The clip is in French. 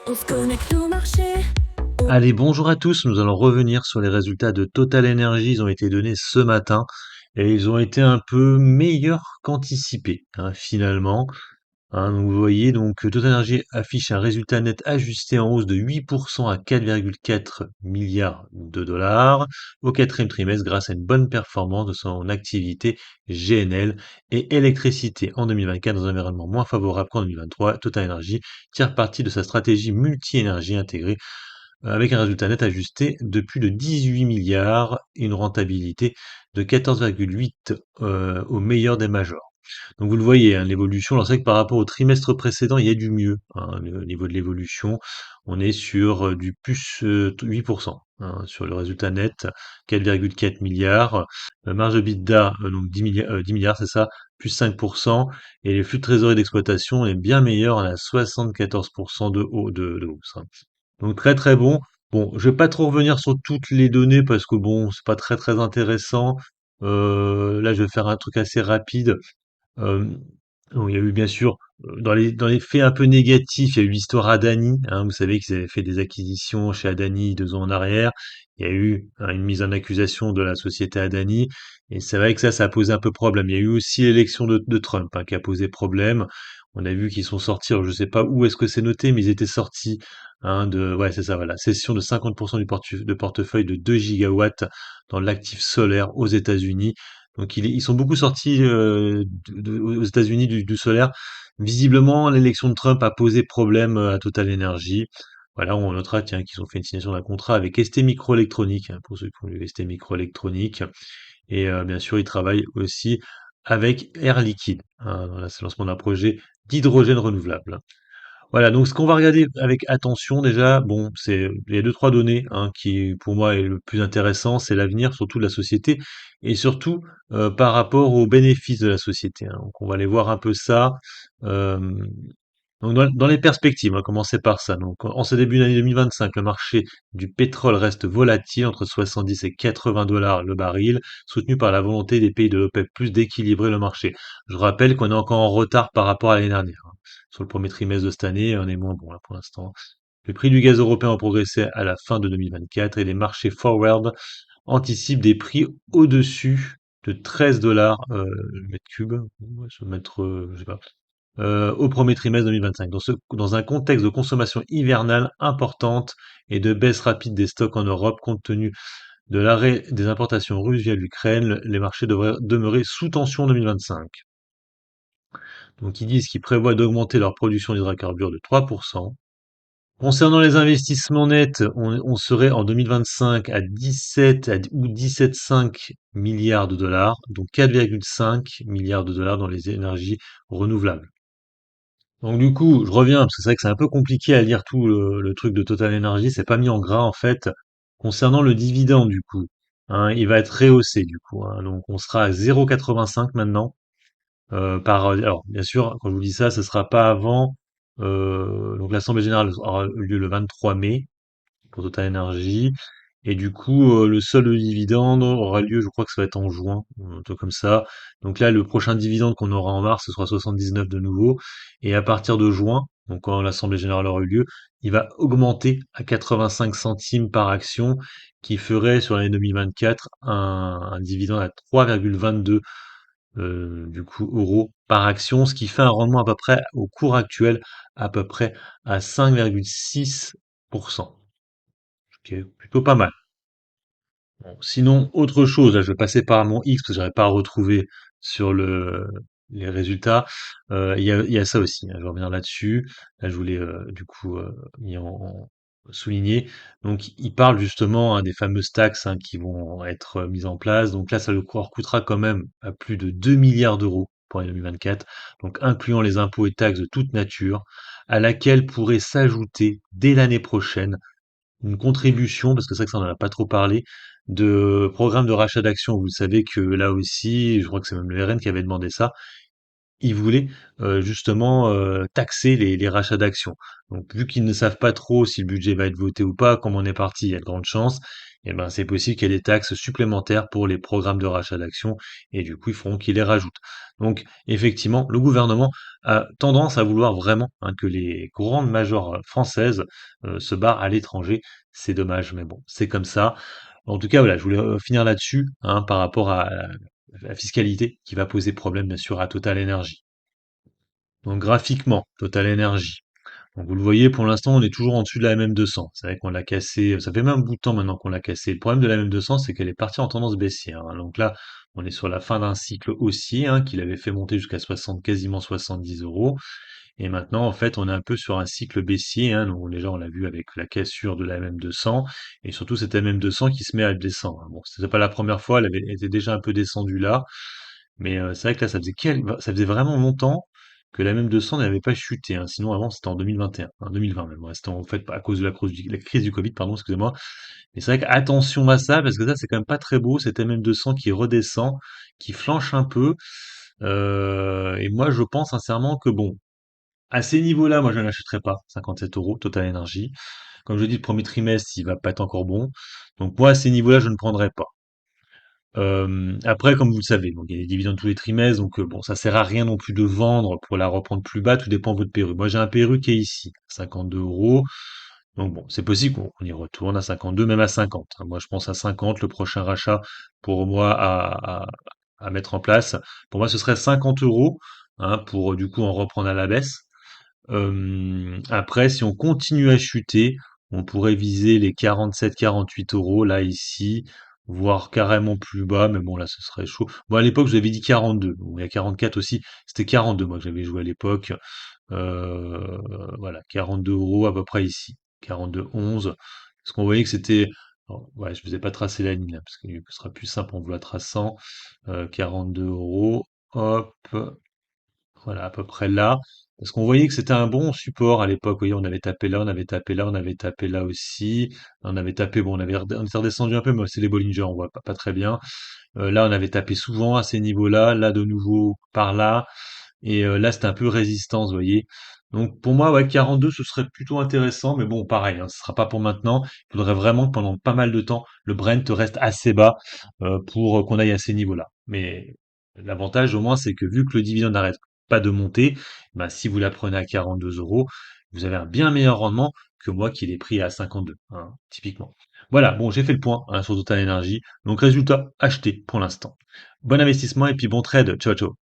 On se connecte au marché. Allez, bonjour à tous. Nous allons revenir sur les résultats de Total Energy. Ils ont été donnés ce matin et ils ont été un peu meilleurs qu'anticipés, finalement. Donc vous voyez, donc Total Energy affiche un résultat net ajusté en hausse de 8% à 4,4 milliards de dollars au quatrième trimestre grâce à une bonne performance de son activité GNL et électricité en 2024 dans un environnement moins favorable qu'en 2023. Total Energy tire parti de sa stratégie multi-énergie intégrée avec un résultat net ajusté de plus de 18 milliards et une rentabilité de 14,8 au meilleur des majors. Donc vous le voyez, l'évolution, alors c'est vrai que par rapport au trimestre précédent, il y a du mieux, au niveau de l'évolution. On est sur du plus 8%, sur le résultat net, 4,4 milliards. Marge EBITDA, donc 10 milliards, c'est ça, plus 5%. Et les flux de trésorerie d'exploitation est bien meilleur, on a 74% de hausse. Donc très très bon. Bon, je vais pas trop revenir sur toutes les données parce que bon, c'est pas très très intéressant. Là, je vais faire un truc assez rapide. Euh, bon, il y a eu bien sûr dans les faits un peu négatifs, il y a eu l'histoire Adani. Vous savez qu'ils avaient fait des acquisitions chez Adani 2 ans en arrière. Il y a eu une mise en accusation de la société Adani, et c'est vrai que ça a posé un peu problème. Il y a eu aussi l'élection de Trump, qui a posé problème. On a vu qu'ils sont sortis, alors je sais pas où est-ce que c'est noté, mais ils étaient sortis ouais, c'est ça, voilà, cession de 50% de portefeuille de 2 gigawatts dans l'actif solaire aux États-Unis. Donc ils sont beaucoup sortis aux États-Unis du solaire. Visiblement, l'élection de Trump a posé problème à Total Energy. Voilà, on notera tiens qu'ils ont fait une signature d'un contrat avec ST Microelectronics, pour ceux qui ont lu ST Microelectronics. Et bien sûr, ils travaillent aussi avec Air Liquide. Voilà, c'est le lancement d'un projet d'hydrogène renouvelable. Voilà, donc ce qu'on va regarder avec attention déjà, bon, c'est il y a deux trois données qui pour moi est le plus intéressant, c'est l'avenir surtout de la société et surtout par rapport aux bénéfices de la société. Donc on va aller voir un peu ça. Euh, donc dans les perspectives, on va commencer par ça. Donc en ce début d'année 2025, le marché du pétrole reste volatile entre 70 et 80 dollars le baril, soutenu par la volonté des pays de l'OPEP+ d'équilibrer le marché. Je rappelle qu'on est encore en retard par rapport à l'année dernière. Sur le premier trimestre de cette année, on est moins bon là pour l'instant. Le prix du gaz européen a progressé à la fin de 2024 et les marchés forward anticipent des prix au-dessus de 13 dollars le mètre cube, ouais, ce mètre, je sais pas, au premier trimestre 2025. Dans un contexte de consommation hivernale importante et de baisse rapide des stocks en Europe, compte tenu de l'arrêt des importations russes via l'Ukraine, les marchés devraient demeurer sous tension en 2025. Donc ils disent qu'ils prévoient d'augmenter leur production d'hydrocarbures de 3%. Concernant les investissements nets, on serait en 2025 à 17 ou 17,5 milliards de dollars, donc 4,5 milliards de dollars dans les énergies renouvelables. Donc du coup, je reviens, parce que c'est vrai que c'est un peu compliqué à lire tout le truc de Total Energy, c'est pas mis en gras en fait. Concernant le dividende du coup, il va être rehaussé du coup, donc on sera à 0,85 maintenant. Alors bien sûr, quand je vous dis ça, ce sera pas avant. Donc l'Assemblée générale aura lieu le 23 mai pour Total Energy. Et du coup, le seul dividende aura lieu, je crois que ça va être en juin, un truc comme ça. Donc là, le prochain dividende qu'on aura en mars, ce sera 79 de nouveau. Et à partir de juin, donc quand l'Assemblée générale aura eu lieu, il va augmenter à 85 centimes par action, qui ferait sur l'année 2024 un dividende à 3,22 du coup euros par action, ce qui fait un rendement à peu près au cours actuel à peu près à 5,6%. Ce qui est plutôt pas mal. Bon, sinon, autre chose, là je vais passer par mon X parce que j'arrive pas à retrouver sur les résultats. Il y a ça aussi, je vais revenir là-dessus. Là je voulais du coup mis souligner. Donc il parle justement des fameuses taxes qui vont être mises en place. Donc là ça leur coûtera quand même à plus de 2 milliards d'euros pour l'année 2024, donc incluant les impôts et taxes de toute nature, à laquelle pourrait s'ajouter dès l'année prochaine une contribution, parce que c'est vrai que ça on en a pas trop parlé, de programme de rachat d'actions. Vous savez que là aussi, je crois que c'est même le RN qui avait demandé ça, ils voulaient justement taxer les rachats d'actions. Donc vu qu'ils ne savent pas trop si le budget va être voté ou pas, comme on est parti, il y a de grandes chances, et ben c'est possible qu'il y ait des taxes supplémentaires pour les programmes de rachat d'actions et du coup ils feront qu'ils les rajoutent. Donc effectivement, le gouvernement a tendance à vouloir vraiment hein, que les grandes majors françaises se barrent à l'étranger. C'est dommage, mais bon, c'est comme ça. En tout cas, voilà, je voulais finir là-dessus hein, par rapport à la fiscalité qui va poser problème bien sûr à Total Energy. Donc graphiquement, Total Energy. Donc vous le voyez, pour l'instant, on est toujours en dessus de la MM200. C'est vrai qu'on l'a cassé, ça fait même un bout de temps maintenant qu'on l'a cassé. Le problème de la MM200, c'est qu'elle est partie en tendance baissière, hein. Donc là, on est sur la fin d'un cycle haussier, hein, qui l'avait fait monter jusqu'à 60, quasiment 70 euros. Et maintenant, en fait, on est un peu sur un cycle baissier, hein. Donc déjà, on l'a vu avec la cassure de la MM200, et surtout cette MM200 qui se met à descendre, hein. Bon, c'était pas la première fois, elle était déjà un peu descendue là. Mais c'est vrai que là, ça faisait vraiment longtemps que la MM200 n'avait pas chuté, hein. Sinon, avant, c'était en 2021, en 2020 même. Ouais, c'était en fait à cause de la crise du Covid, pardon, excusez-moi. Mais c'est vrai qu'attention à ça, parce que ça, c'est quand même pas très beau, cette MM200 qui redescend, qui flanche un peu. Et moi, je pense sincèrement que bon, à ces niveaux-là, moi, je ne l'achèterai pas, 57 euros, Total Energy. Comme je dis, le premier trimestre, il va pas être encore bon. Donc moi, à ces niveaux-là, je ne prendrai pas. Après, comme vous le savez, donc il y a des dividendes tous les trimestres, donc bon, ça sert à rien non plus de vendre pour la reprendre plus bas, tout dépend de votre PRU. Moi, j'ai un PRU qui est ici, 52 euros. Donc bon, c'est possible qu'on y retourne à 52, même à 50, hein. Moi, je pense à 50, le prochain rachat pour moi à mettre en place. Pour moi, ce serait 50 euros, hein, pour du coup en reprendre à la baisse. Après, si on continue à chuter, on pourrait viser les 47-48 euros, là, ici, voire carrément plus bas, mais bon, là, ce serait chaud. Bon, à l'époque, je vous avais dit 42. Bon, il y a 44 aussi. C'était 42, moi, que j'avais joué à l'époque. Euh, voilà, 42 euros à peu près ici. 42,11. Parce qu'on voyait que c'était... alors, ouais, je ne vous ai pas tracé la ligne, là, parce que ce sera plus simple en vous la traçant. 42 euros. Hop. Voilà, à peu près là. Parce qu'on voyait que c'était un bon support à l'époque. Vous voyez, on avait tapé là, on avait tapé là, on avait tapé là aussi. On avait tapé, bon, on était redescendu un peu, mais c'est les Bollinger, on voit pas très bien. Là, on avait tapé souvent à ces niveaux-là, là de nouveau par là. Et là, c'était un peu résistance, vous voyez. Donc pour moi, ouais, 42, ce serait plutôt intéressant, mais bon, pareil, hein, ce sera pas pour maintenant. Il faudrait vraiment que pendant pas mal de temps, le Brent reste assez bas pour qu'on aille à ces niveaux-là. Mais l'avantage au moins, c'est que vu que le dividende n'arrête pas de monter, bah, si vous la prenez à 42 euros, vous avez un bien meilleur rendement que moi qui l'ai pris à 52, hein, typiquement. Voilà, bon, j'ai fait le point hein, sur Total Energy. Donc résultat, acheté pour l'instant. Bon investissement et puis bon trade. Ciao, ciao.